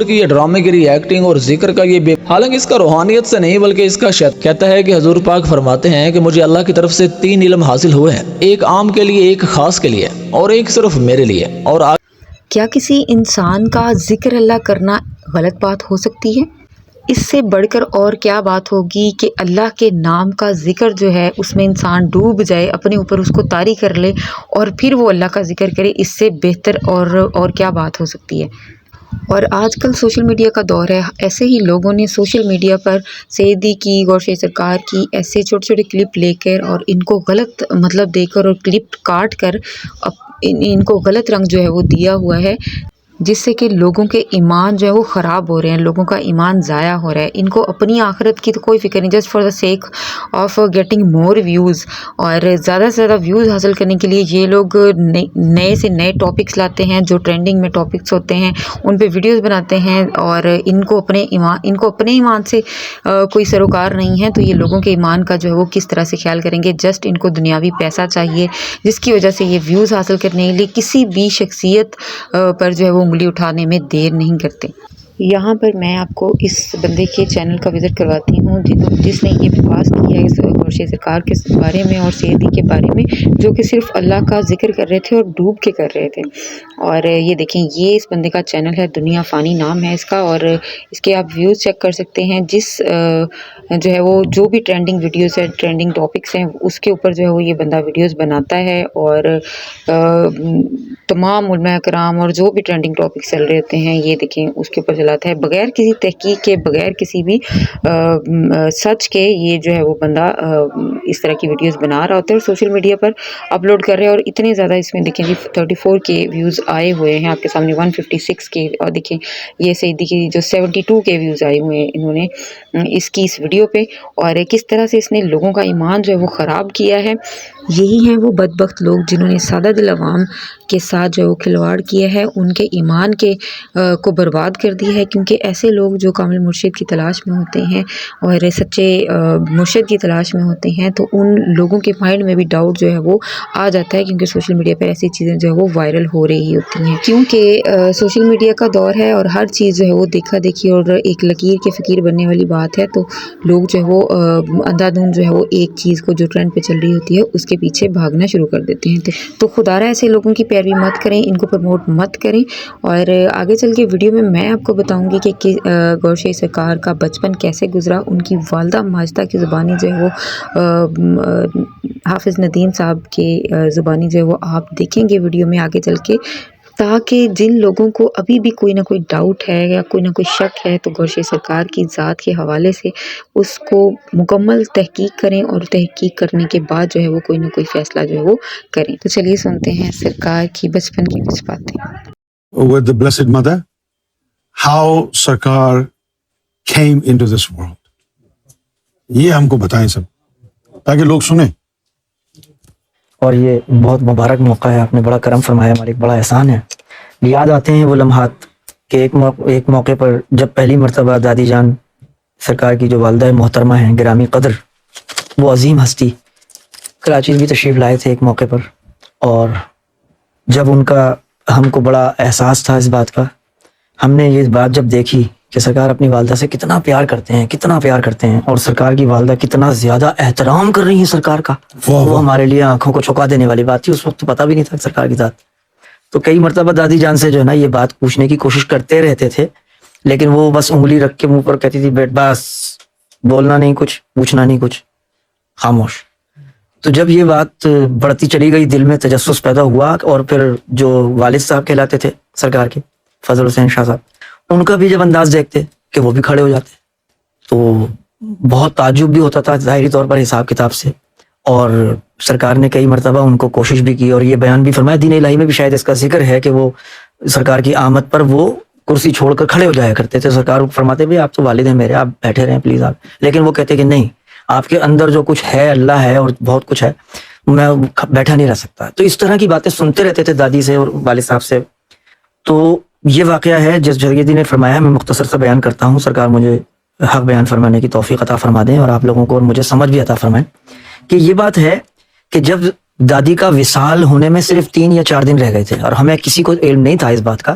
کی یہ ڈرامے کی ری ایکٹنگ اور ذکر کا یہ حالانکہ اس کا روحانیت سے نہیں بلکہ اس کا کہتا ہے کہ حضور پاک فرماتے ہیں کہ مجھے اللہ کی طرف سے 3 علم حاصل ہوئے ہیں، ایک عام کے لیے، ایک خاص کے لیے، اور ایک صرف میرے لیے۔ اور کیا کسی انسان کا ذکر اللہ کرنا غلط بات ہو سکتی ہے؟ اس سے بڑھ کر اور کیا بات ہوگی کہ اللہ کے نام کا ذکر جو ہے اس میں انسان ڈوب جائے، اپنے اوپر اس کو طاری کر لے اور پھر وہ اللہ کا ذکر کرے، اس سے بہتر اور کیا بات ہو سکتی ہے۔ اور آج کل سوشل میڈیا کا دور ہے، ایسے ہی لوگوں نے سوشل میڈیا پر سیدی کی، گوشے سرکار کی ایسے چھوٹے چھوٹے کلپ لے کر اور ان کو غلط مطلب دے کر اور کلپ کاٹ کر ان کو غلط رنگ جو ہے وہ دیا ہوا ہے، جس سے کہ لوگوں کے ایمان جو ہے وہ خراب ہو رہے ہیں، لوگوں کا ایمان ضائع ہو رہا ہے۔ ان کو اپنی آخرت کی تو کوئی فکر نہیں، just for the sake of getting more views, اور زیادہ سے زیادہ ویوز حاصل کرنے کے لیے یہ لوگ نئے سے نئے ٹاپکس لاتے ہیں، جو ٹرینڈنگ میں ٹاپکس ہوتے ہیں ان پہ ویڈیوز بناتے ہیں، اور ان کو اپنے ایمان سے کوئی سروکار نہیں ہے، تو یہ لوگوں کے ایمان کا جو ہے وہ کس طرح سے خیال کریں گے؟ جسٹ ان کو دنیاوی پیسہ چاہیے، جس کی وجہ سے یہ ویوز حاصل کرنے کے لیے کسی بھی شخصیت پر جو ہے وہ انگلی اٹھانے میں دیر نہیں کرتے۔ یہاں پر میں آپ کو اس بندے کے چینل کا وزٹ کرواتی ہوں جس نے یہ بکواس کی ہے اس گوشے سرکار کے بارے میں اور سیدی کے بارے میں، جو کہ صرف اللہ کا ذکر کر رہے تھے اور ڈوب کے کر رہے تھے۔ اور یہ دیکھیں، یہ اس بندے کا چینل ہے، دنیا فانی نام ہے اس کا، اور اس کے آپ ویوز چیک کر سکتے ہیں۔ جو ہے وہ جو بھی ٹرینڈنگ ویڈیوز ہے، ٹرینڈنگ ٹاپکس ہیں، اس کے اوپر جو ہے وہ یہ بندہ ویڈیوز بناتا ہے، اور تمام علماء کرام اور جو بھی ٹرینڈنگ ٹاپکس چل رہے ہوتے ہیں یہ دیکھیں اس کے اوپر چلاتا ہے، بغیر کسی تحقیق کے، بغیر کسی بھی سچ کے۔ یہ جو ہے وہ بندہ اس طرح کی ویڈیوز بنا رہا ہوتا ہے اور سوشل میڈیا پر اپلوڈ کر رہے ہیں، اور اتنے زیادہ اس میں دیکھیں جی 34 کے ویوز آئے ہوئے ہیں آپ کے سامنے، 156 کے، اور دیکھیں یہ سیدی کی جو 72 کے ویوز آئے ہوئے ہیں انہوں نے اس ویڈیو پہ، اور کس طرح سے اس نے لوگوں کا ایمان جو ہے وہ خراب کیا ہے۔ یہی ہیں وہ بدبخت لوگ جنہوں نے سادہ دل عوام کے ساتھ جو وہ کھلواڑ کیا ہے، ان کے ایمان کو برباد کر دی ہے، کیونکہ ایسے لوگ جو کامل مرشد کی تلاش میں ہوتے ہیں اور سچے مرشد کی تلاش میں ہوتے ہیں، تو ان لوگوں کے مائنڈ میں بھی ڈاؤٹ جو ہے وہ آ جاتا ہے، کیونکہ سوشل میڈیا پہ ایسی چیزیں جو ہے وہ وائرل ہو رہی ہوتی ہیں، کیونکہ سوشل میڈیا کا دور ہے اور ہر چیز جو ہے وہ دیکھا دیکھی اور ایک لکیر کے فقیر بننے والی بات ہے، تو لوگ جو ہے وہ اندھا دھند جو ہے وہ ایک چیز کو جو ٹرینڈ پہ چل رہی ہوتی ہے اس کے پیچھے بھاگنا شروع کر دیتے ہیں۔ تو خدا را ایسے لوگوں کی پیروی مت کریں، ان کو پروموٹ مت کریں۔ اور آگے چل کے ویڈیو میں آپ کو بتاؤں گی کہ گوشے سرکار کا بچپن کیسے گزرا، ان کی والدہ ماجدہ کی زبانی جو ہے وہ حافظ ندیم صاحب کے زبانی جو ہے وہ آپ دیکھیں گے ویڈیو میں آگے چل کے، تاکہ جن لوگوں کو ابھی بھی کوئی نہ کوئی ڈاؤٹ ہے یا کوئی نہ کوئی شک ہے تو گوشے سرکار کی ذات کے حوالے سے اس کو مکمل تحقیق کریں، اور تحقیق کرنے کے بعد جو ہے وہ کوئی نہ کوئی فیصلہ جو ہے وہ کریں۔ تو چلیے سنتے ہیں سرکار کی بچپن کی کچھ باتیں۔ With the Blessed Mother, how Sarkar came into this world. یہ ہم کو بتائیں سب، تاکہ لوگ سنیں۔ اور یہ بہت مبارک موقع ہے، آپ نے بڑا کرم فرمایا، ہمارے ایک بڑا احسان ہے۔ یاد آتے ہیں وہ لمحات کہ ایک موقع پر جب پہلی مرتبہ دادی جان سرکار کی جو والدہ محترمہ ہیں، گرامی قدر، وہ عظیم ہستی کراچی بھی تشریف لائے تھے ایک موقع پر، اور جب ان کا ہم کو بڑا احساس تھا اس بات کا، ہم نے یہ بات جب دیکھی کہ سرکار اپنی والدہ سے کتنا پیار کرتے ہیں اور سرکار کی والدہ کتنا زیادہ احترام کر رہی ہیں سرکار کا، وہ ہمارے لیے آنکھوں کو چونکا دینے والی بات تھی۔ اس وقت تو پتہ بھی نہیں تھا سرکار کی ذات، تو کئی مرتبہ دادی جان سے جو ہے نا یہ بات پوچھنے کی کوشش کرتے رہتے تھے، لیکن وہ بس انگلی رکھ کے منہ پر کہتی تھی بیٹ بس، بولنا نہیں کچھ، پوچھنا نہیں کچھ، خاموش۔ تو جب یہ بات بڑھتی چلی گئی، دل میں تجسس پیدا ہوا، اور پھر جو والد صاحب کہلاتے تھے سرکار کے، فضل حسین شاہ صاحب، ان کا بھی جب انداز دیکھتے کہ وہ بھی کھڑے ہو جاتے، تو بہت تعجب بھی ہوتا تھا ظاہری طور پر حساب کتاب سے۔ اور سرکار نے کئی مرتبہ ان کو کوشش بھی کی، اور یہ بیان بھی فرمایا، دین الہی میں بھی شاید اس کا ذکر ہے کہ وہ سرکار کی آمد پر وہ کرسی چھوڑ کر کھڑے ہو جایا کرتے تھے۔ سرکار فرماتے بھی آپ تو والد ہیں میرے، آپ بیٹھے رہیں پلیز آپ، لیکن وہ کہتے کہ نہیں، آپ کے اندر جو کچھ ہے، اللہ ہے اور بہت کچھ ہے، میں بیٹھا نہیں رہ سکتا۔ تو اس طرح کی باتیں سنتے رہتے تھے دادی سے اور والد صاحب سے۔ تو یہ واقعہ ہے جس سیدی نے فرمایا، میں مختصر سا بیان کرتا ہوں، سرکار مجھے حق بیان فرمانے کی توفیق عطا فرما دیں، اور آپ لوگوں کو اور مجھے سمجھ بھی عطا فرمائیں، کہ یہ بات ہے کہ جب دادی کا وصال ہونے میں صرف 3 یا 4 دن رہ گئے تھے، اور ہمیں کسی کو علم نہیں تھا اس بات کا،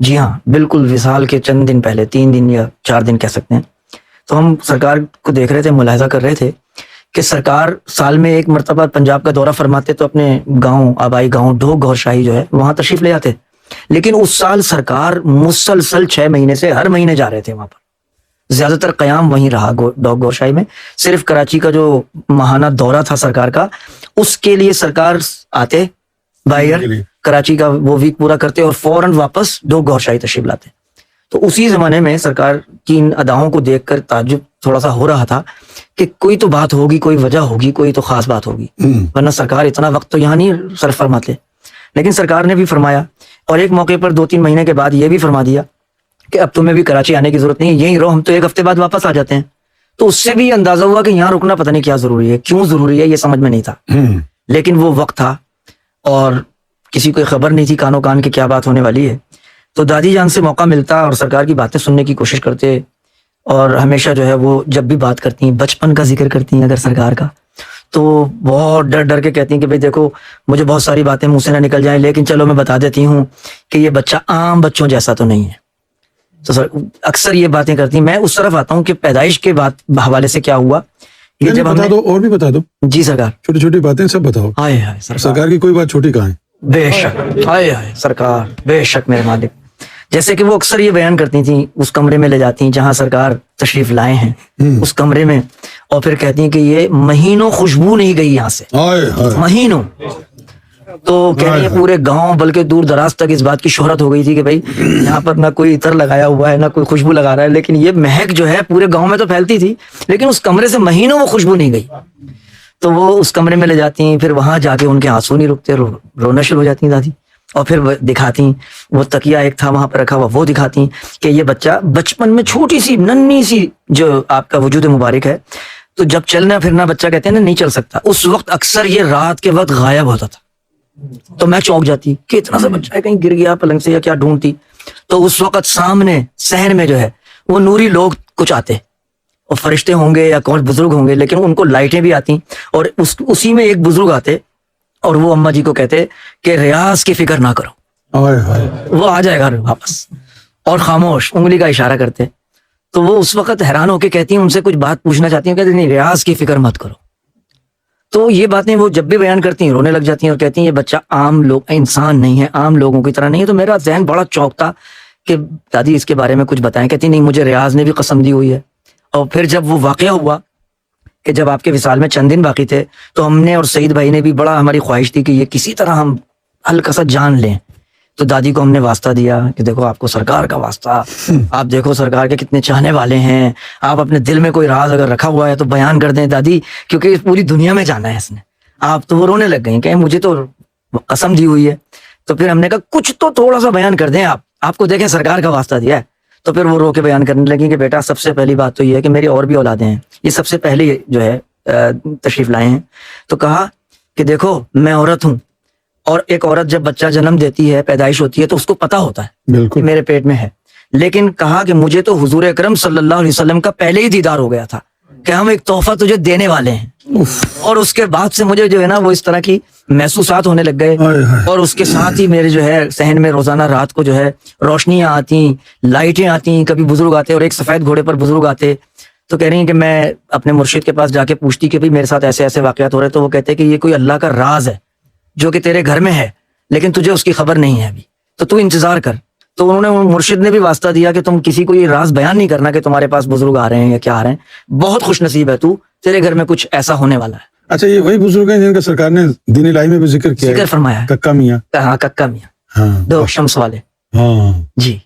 جی ہاں بالکل وصال کے چند دن پہلے 3 دن یا 4 دن کہہ سکتے ہیں. تو ہم سرکار کو دیکھ رہے تھے, ملاحظہ کر رہے تھے کہ سرکار سال میں ایک مرتبہ پنجاب کا دورہ فرماتے تو اپنے گاؤں, آبائی گاؤں ڈھوک گور شاہی جو ہے وہاں تشریف لے آتے, لیکن اس سال سرکار مسلسل 6 مہینے سے ہر مہینے جا رہے تھے وہاں پر. زیادہ تر قیام وہیں رہا ڈوگ گور شاہی میں. صرف کراچی کا جو ماہانہ دورہ تھا سرکار کا, اس کے لیے سرکار آتے بائی ایئر, کراچی کا وہ ویک پورا کرتے اور فوراً واپس ڈوگ گور شاہی تشریف لاتے. تو اسی زمانے میں سرکار کی ان اداؤں کو دیکھ کر تعجب تھوڑا سا ہو رہا تھا کہ کوئی تو بات ہوگی, کوئی وجہ ہوگی, کوئی تو خاص بات ہوگی, ورنہ سرکار اتنا وقت تو یہاں نہیں صرف فرماتے. لیکن سرکار نے بھی فرمایا, اور ایک موقع پر 2-3 مہینے کے بعد یہ بھی فرما دیا کہ اب تمہیں بھی کراچی آنے کی ضرورت نہیں ہے, یہیں رہو, ہم تو 1 ہفتے بعد واپس آ جاتے ہیں. تو اس سے بھی اندازہ ہوا کہ یہاں رکنا پتہ نہیں کیا ضروری ہے, کیوں ضروری ہے, یہ سمجھ میں نہیں تھا. لیکن وہ وقت تھا اور کسی کو خبر نہیں تھی کانوں کان کہ کیا بات ہونے والی ہے. تو دادی جان سے موقع ملتا اور سرکار کی باتیں سننے کی کوشش کرتے, اور ہمیشہ جو ہے وہ جب بھی بات کرتی ہیں بچپن کا ذکر کرتی ہیں اگر سرکار کا, تو بہت ڈر ڈر کے کہتی ہیں کہ بھئی دیکھو مجھے بہت ساری باتیں منہ سے نہ نکل جائیں, لیکن چلو میں بتا دیتی ہوں کہ یہ بچہ عام بچوں جیسا تو نہیں ہے. تو اکثر یہ باتیں کرتی ہیں. میں اس طرف آتا ہوں کہ پیدائش کے حوالے سے کیا ہوا. یہ جب بتا دو, اور بھی بتا دو. جی سرکار, چھوٹی چھوٹی باتیں سب بتاؤ. ہائے ہائے سرکار کی کوئی بات چھوٹی کہاں ہے؟ بے شک, ہائے ہائے سرکار, بے شک میرے مالک. جیسے کہ وہ اکثر یہ بیان کرتی تھیں, اس کمرے میں لے جاتی ہیں جہاں سرکار تشریف لائے ہیں, اس کمرے میں, اور پھر کہتی ہیں کہ یہ مہینوں خوشبو نہیں گئی یہاں سے, مہینوں. تو کہہ رہی ہے پورے گاؤں بلکہ دور دراز تک اس بات کی شہرت ہو گئی تھی کہ بھائی یہاں پر نہ کوئی عطر لگایا ہوا ہے, نہ کوئی خوشبو لگا رہا ہے, لیکن یہ مہک جو ہے پورے گاؤں میں تو پھیلتی تھی, لیکن اس کمرے سے مہینوں وہ خوشبو نہیں گئی. تو وہ اس کمرے میں لے جاتی ہیں, پھر وہاں جا کے ان کے آنسو نہیں رکتے, رونا شروع ہو جاتی ہیں دادی, اور پھر دکھاتی ہیں وہ تکیہ ایک تھا وہاں پہ رکھا ہوا, وہ دکھاتی ہیں کہ یہ بچہ بچپن میں چھوٹی سی ننھی سی جو آپ کا وجود مبارک ہے, تو جب چلنا پھرنا بچہ کہتے ہیں نا نہیں چل سکتا, اس وقت اکثر یہ رات کے وقت غائب ہوتا تھا. تو میں چونک جاتی کہ اتنا سا بچہ ہے, کہیں گر گیا پلنگ سے یا کیا ڈھونڈتی. تو اس وقت سامنے صحن میں جو ہے وہ نوری لوگ کچھ آتے, اور فرشتے ہوں گے یا کون بزرگ ہوں گے, لیکن ان کو لائٹیں بھی آتی, اور اسی میں ایک بزرگ آتے اور وہ اماں جی کو کہتے کہ ریاض کی فکر نہ کرو, وہ آ جائے گا واپس, اور خاموش انگلی کا اشارہ کرتے. تو وہ اس وقت حیران ہو کے کہتی ہیں, ان سے کچھ بات پوچھنا چاہتی ہیں, کہتے نہیں ریاض کی فکر مت کرو. تو یہ باتیں وہ جب بھی بیان کرتی ہیں رونے لگ جاتی ہیں اور کہتی ہیں یہ بچہ عام لوگ انسان نہیں ہے, عام لوگوں کی طرح نہیں ہے. تو میرا ذہن بڑا چونکتا کہ دادی اس کے بارے میں کچھ بتائیں. کہتی نہیں مجھے ریاض نے بھی قسم دی ہوئی ہے. اور پھر جب وہ واقعہ ہوا کہ جب آپ کے وصال میں چند دن باقی تھے, تو ہم نے اور سعید بھائی نے بھی بڑا ہماری خواہش تھی کہ یہ کسی طرح ہم ہلکا سا جان لیں. تو دادی کو ہم نے واسطہ دیا کہ دیکھو آپ کو سرکار کا واسطہ, آپ دیکھو سرکار کے کتنے چاہنے والے ہیں, آپ اپنے دل میں کوئی راز اگر رکھا ہوا ہے تو بیان کر دیں دادی, کیونکہ پوری دنیا میں جانا ہے اس نے. آپ تو وہ رونے لگ گئی کہ مجھے تو قسم دی ہوئی ہے. تو پھر ہم نے کہا کچھ تو تھوڑا سا بیان کر دیں, آپ کو دیکھیں سرکار کا واسطہ دیا ہے. تو پھر وہ رو کے بیان کرنے لگی کہ بیٹا سب سے پہلی بات تو یہ ہے کہ میری اور بھی اولادیں ہیں, یہ سب سے پہلے جو ہے تشریف لائے ہیں. تو کہا کہ دیکھو میں عورت ہوں, اور ایک عورت جب بچہ جنم دیتی ہے, پیدائش ہوتی ہے, تو اس کو پتا ہوتا ہے کہ میرے پیٹ میں ہے. لیکن کہا کہ مجھے تو حضور اکرم صلی اللہ علیہ وسلم کا پہلے ہی دیدار ہو گیا تھا کہ ہم ایک تحفہ تجھے دینے والے ہیں. اور اس کے بعد سے مجھے جو ہے نا وہ اس طرح کی محسوسات ہونے لگ گئے, اور اس کے ساتھ ہی میرے جو ہے صحن میں روزانہ رات کو جو ہے روشنیاں آتی, لائٹیں آتی, کبھی بزرگ آتے, اور ایک سفید گھوڑے پر بزرگ آتے. تو کہہ رہی ہیں کہ میں اپنے مرشد کے پاس جا کے پوچھتی کہ بھئی میرے ساتھ ایسے ایسے واقعات ہو رہے. تو وہ کہتے کہ یہ کوئی اللہ کا راز ہے جو کہ تیرے گھر میں ہے, لیکن تجھے اس کی خبر نہیں ہے ابھی, تو انتظار کر. تو انہوں نے مرشد نے بھی واسطہ دیا کہ تم کسی کو یہ راز بیان نہیں کرنا کہ تمہارے پاس بزرگ آ رہے ہیں یا کیا آ رہے ہیں, بہت خوش نصیب ہے تو, تیرے گھر میں کچھ ایسا ہونے والا ہے. اچھا یہ وہی بزرگ ہیں جن کا سرکار نے دین الہی میں بھی ذکر کیا, ذکر فرمایا ہے, ککا میاں. ہاں ککا میاں, دو شمس والے. جی,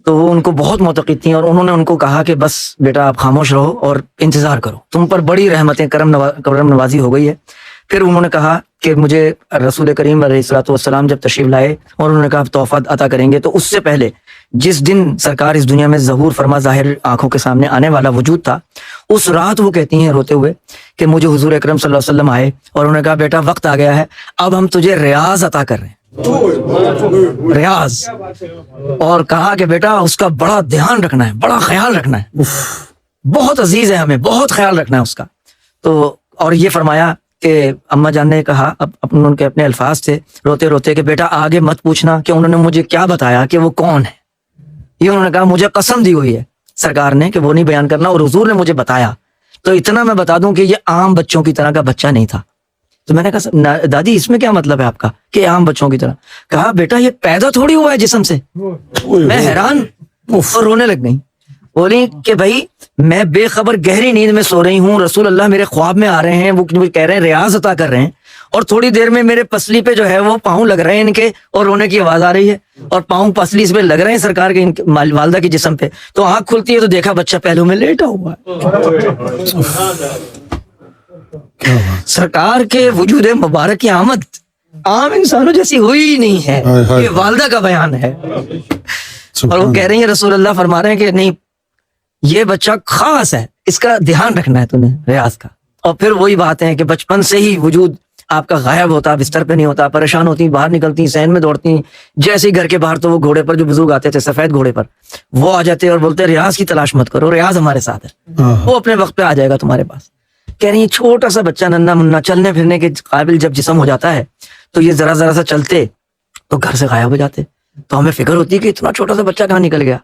تو وہ ان کو بہت معتقد تھیں, اور انہوں نے ان کو کہا کہ بس بیٹا آپ خاموش رہو اور انتظار کرو, تم پر بڑی رحمتیں کرم نوازی ہو گئی ہے. پھر انہوں نے کہا کہ مجھے رسول کریم علیہ الصلوۃ والسلام جب تشریف لائے اور انہوں نے کہا تحفہ عطا کریں گے, تو اس سے پہلے جس دن سرکار اس دنیا میں ظہور فرما ظاہر آنکھوں کے سامنے آنے والا وجود تھا, اس رات وہ کہتی ہیں روتے ہوئے کہ مجھے حضور اکرم صلی اللہ علیہ وسلم آئے اور انہوں نے کہا بیٹا وقت آ گیا ہے, اب ہم تجھے ریاض عطا کر رہے ہیں, ریاض. اور کہا کہ بیٹا اس کا بڑا دھیان رکھنا ہے, بڑا خیال رکھنا ہے, بہت عزیز ہے ہمیں, بہت خیال رکھنا ہے اس کا. تو اور یہ فرمایا کہ اما جان نے کہا، اب ان کے اپنے الفاظ تھے روتے روتے، کہ بیٹا آگے مت پوچھنا کہ انہوں نے مجھے کیا بتایا کہ وہ کون ہے. یہ انہوں نے کہا مجھے قسم دی ہوئی ہے سرکار نے کہ وہ نہیں بیان کرنا، اور حضور نے مجھے بتایا. تو اتنا میں بتا دوں کہ یہ عام بچوں کی طرح کا بچہ نہیں تھا. تو میں نے کہا دادی اس میں کیا مطلب ہے آپ کا کہ عام بچوں کی طرح؟ کہا بیٹا یہ پیدا تھوڑی ہوا ہے جسم سے. میں حیران اور رونے لگ گئی. بولی کہ بھائی میں بے خبر گہری نیند میں سو رہی ہوں، رسول اللہ میرے خواب میں آ رہے ہیں، وہ کہہ رہے ہیں ریاض عطا کر رہے ہیں، اور تھوڑی دیر میں میرے پسلی پہ جو ہے وہ پاؤں لگ رہے ہیں ان کے، اور رونے کی آواز آ رہی ہے، اور پاؤں پسلی اس پہ لگ رہے ہیں سرکار کے والدہ کے جسم پہ. تو آنکھ کھلتی ہے تو دیکھا بچہ پہلو میں لیٹا ہوا ہے. سرکار کے وجود مبارک کی آمد عام انسانوں جیسی ہوئی ہی نہیں ہے، یہ والدہ کا بیان ہے. اور وہ کہہ رہی ہیں رسول اللہ فرما رہے ہیں کہ نہیں یہ بچہ خاص ہے، اس کا دھیان رکھنا ہے تو نے ریاض کا. اور پھر وہی بات ہے کہ بچپن سے ہی وجود آپ کا غائب ہوتا، بستر پہ نہیں ہوتا، پریشان ہوتی، باہر نکلتی، سین میں دوڑتی، جیسے ہی گھر کے باہر تو وہ گھوڑے پر جو بزرگ آتے تھے سفید گھوڑے پر، وہ آ جاتے اور بولتے ریاض کی تلاش مت کرو، ریاض ہمارے ساتھ ہے، وہ اپنے وقت پہ آ جائے گا تمہارے پاس. کہہ رہی ہیں چھوٹا سا بچہ ننھا منا چلنے پھرنے کے قابل جب جسم ہو جاتا ہے تو یہ ذرا ذرا سا چلتے تو گھر سے غائب ہو جاتے. تو ہمیں فکر ہوتی کہ اتنا چھوٹا سا بچہ کہاں نکل گیا.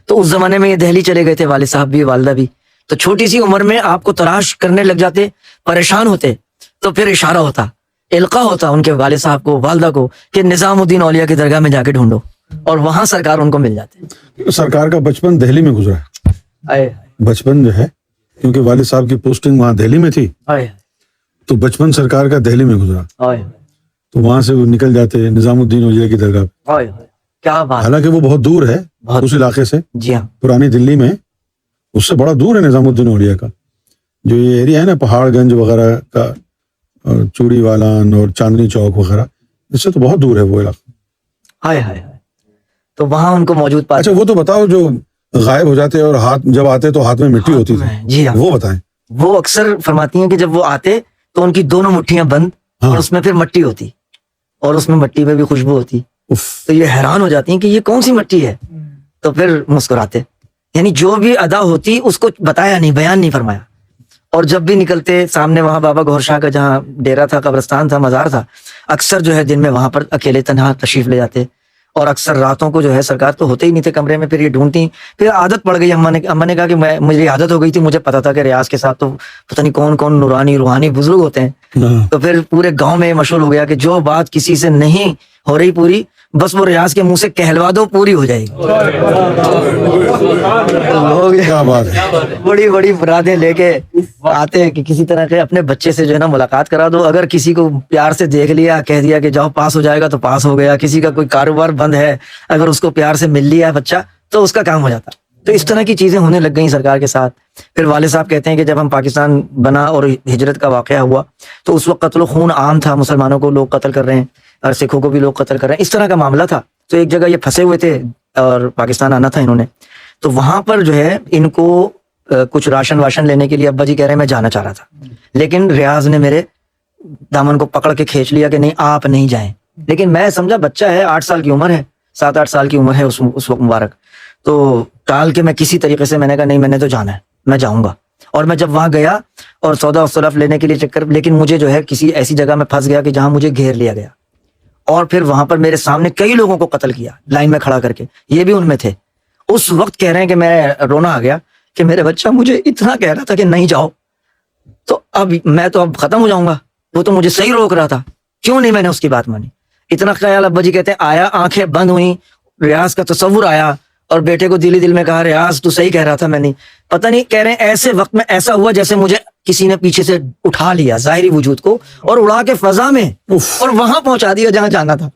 تو اس زمانے میں یہ دہلی چلے گئے تھے والد صاحب بھی والدہ بھی، تو چھوٹی سی عمر میں آپ کو تلاش کرنے لگ جاتے، پریشان ہوتے، تو پھر اشارہ ہوتا، القاء ہوتا ان کے والد صاحب کو والدہ کو کہ نظام الدین اولیاء کی درگاہ میں جا کے ڈھونڈو، اور وہاں سرکار ان کو مل جاتے. سرکار کا بچپن دہلی میں گزرا ہے، بچپن جو ہے کیونکہ والد صاحب کی پوسٹنگ وہاں دہلی میں تھی، تو بچپن سرکار کا دہلی میں گزرا. تو وہاں سے وہ نکل جاتے نظام الدین اولیاء کی درگاہ. کیا بات، حالانکہ وہ بہت دور ہے اس علاقے سے، جی ہاں پرانی دلی میں اس سے بڑا دور ہے نظام الدین اولیاء کا. جو یہ ایریا ہے نا پہاڑ گنج وغیرہ کا، چوڑی والان اور چاندنی چوک وغیرہ، اس سے تو بہت دور ہے وہ علاقہ. ہائے ہائے. تو وہاں ان کو موجود پاتے. اچھا وہ تو بتاؤ جو غائب ہو جاتے اور ہاتھ جب آتے تو ہاتھ میں مٹی ہوتی تھی، جی ہاں وہ بتائیں. وہ اکثر فرماتی ہیں کہ جب وہ آتے تو ان کی دونوں مٹھیاں بند، اور اس میں پھر مٹی ہوتی، اور اس میں مٹی میں بھی خوشبو ہوتی. تو یہ حیران ہو جاتی ہیں کہ یہ کون سی مٹی ہے، تو پھر مسکراتے. یعنی جو بھی ادا ہوتی اس کو بتایا نہیں، بیان نہیں فرمایا. اور جب بھی نکلتے سامنے وہاں بابا گور شاہ کا جہاں ڈیرا تھا، قبرستان تھا، مزار تھا، اکثر جو ہے دن میں وہاں پر اکیلے تنہا تشریف لے جاتے. اور اکثر راتوں کو جو ہے سرکار تو ہوتے ہی نہیں تھے کمرے میں، پھر یہ ڈھونڈتی. پھر عادت پڑ گئی، اما نے کہا کہ مجھے عادت ہو گئی تھی، مجھے پتا تھا کہ ریاض کے ساتھ تو پتہ نہیں کون کون نورانی روحانی بزرگ ہوتے ہیں. تو پھر پورے گاؤں میں مشہور ہو گیا کہ جو بات کسی سے نہیں ہو رہی پوری، بس وہ ریاض کے منہ سے کہلوا دو، پوری ہو جائے گی. بڑی بڑی مرادیں لے کے آتے ہیں کہ کسی طرح کے اپنے بچے سے جو ہے نا ملاقات کرا دو. اگر کسی کو پیار سے دیکھ لیا، کہہ دیا کہ جاؤ پاس ہو جائے گا تو پاس ہو گیا. کسی کا کوئی کاروبار بند ہے، اگر اس کو پیار سے مل لیا بچہ تو اس کا کام ہو جاتا. تو اس طرح کی چیزیں ہونے لگ گئیں سرکار کے ساتھ. پھر والد صاحب کہتے ہیں کہ جب ہم پاکستان بنا اور ہجرت کا واقعہ ہوا تو اس وقت قتل و خون عام تھا، مسلمانوں کو لوگ قتل کر رہے ہیں اور سکھوں کو بھی لوگ قتل کر رہے ہیں، اس طرح کا معاملہ تھا. تو ایک جگہ یہ پھنسے ہوئے تھے اور پاکستان آنا تھا انہوں نے. تو وہاں پر جو ہے ان کو کچھ راشن واشن لینے کے لیے ابا جی کہہ رہے ہیں میں جانا چاہ رہا تھا، لیکن ریاض نے میرے دامن کو پکڑ کے کھینچ لیا کہ نہیں آپ نہیں جائیں. لیکن میں سمجھا بچہ ہے، 8 سال کی عمر ہے، 7-8 سال کی عمر ہے اس وقت مبارک. تو ٹال کے میں کسی طریقے سے میں نے کہا نہیں میں نے تو جانا ہے، میں جاؤں گا. اور میں جب وہاں گیا اور سودا و سلف لینے کے لیے چکر، لیکن مجھے جو ہے کسی ایسی جگہ میں پھنس گیا کہ جہاں مجھے گھیر لیا گیا. اور پھر وہاں پر میرے سامنے کئی لوگوں کو قتل کیا لائن میں کھڑا کر کے، یہ بھی ان میں تھے. اس وقت کہہ رہے ہیں کہ میں رونا آ گیا کہ میرے بچہ مجھے اتنا کہہ رہا تھا کہ نہیں جاؤ، تو اب میں تو اب ختم ہو جاؤں گا، وہ تو مجھے صحیح روک رہا تھا، کیوں نہیں میں نے اس کی بات مانی. اتنا خیال ابا جی کہتے ہیں آیا، آنکھیں بند ہوئیں، ریاض کا تصور آیا اور بیٹے کو دل میں کہا ریاض تو صحیح کہہ رہا تھا، میں نہیں. پتہ نہیں کہہ رہے ہیں ایسے وقت میں ایسا ہوا جیسے مجھے کسی نے پیچھے سے اٹھا لیا ظاہری وجود کو اور اڑا کے فضا میں اور وہاں پہنچا دیا جہاں جانا تھا.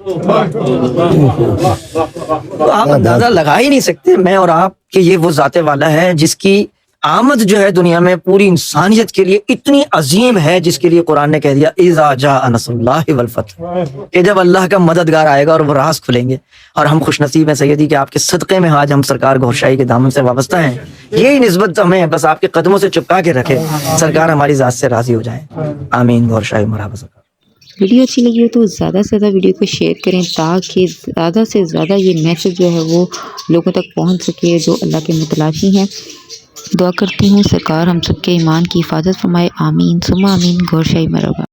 تو آپ اندازہ لگا ہی نہیں سکتے میں اور آپ کہ یہ وہ ذات والا ہے جس کی آمد جو ہے دنیا میں پوری انسانیت کے لیے اتنی عظیم ہے، جس کے لیے قرآن نے کہہ دیا اذا جاء نصر اللہ والفتح، کہ جب اللہ کا مددگار آئے گا اور وہ راز کھلیں گے. اور ہم خوش نصیب ہیں سیدی کہ آپ کے صدقے میں آج ہم سرکار گور شاہی کے دامن سے وابستہ ہیں. یہی نسبت ہمیں بس آپ کے قدموں سے چپکا کے رکھے، سرکار ہماری ذات سے راضی ہو جائیں. آمین. گور شاہی مرحبا سرکار. ویڈیو اچھی لگی ہو تو زیادہ سے زیادہ ویڈیو کو شیئر کریں تاکہ زیادہ سے زیادہ یہ میسج جو ہے وہ لوگوں تک پہنچ سکے جو اللہ کے متلاشی ہیں. دعا کرتی ہوں سرکار ہم سب کے ایمان کی حفاظت فرمائے. آمین ثم آمین. گور شاہی مرحبا.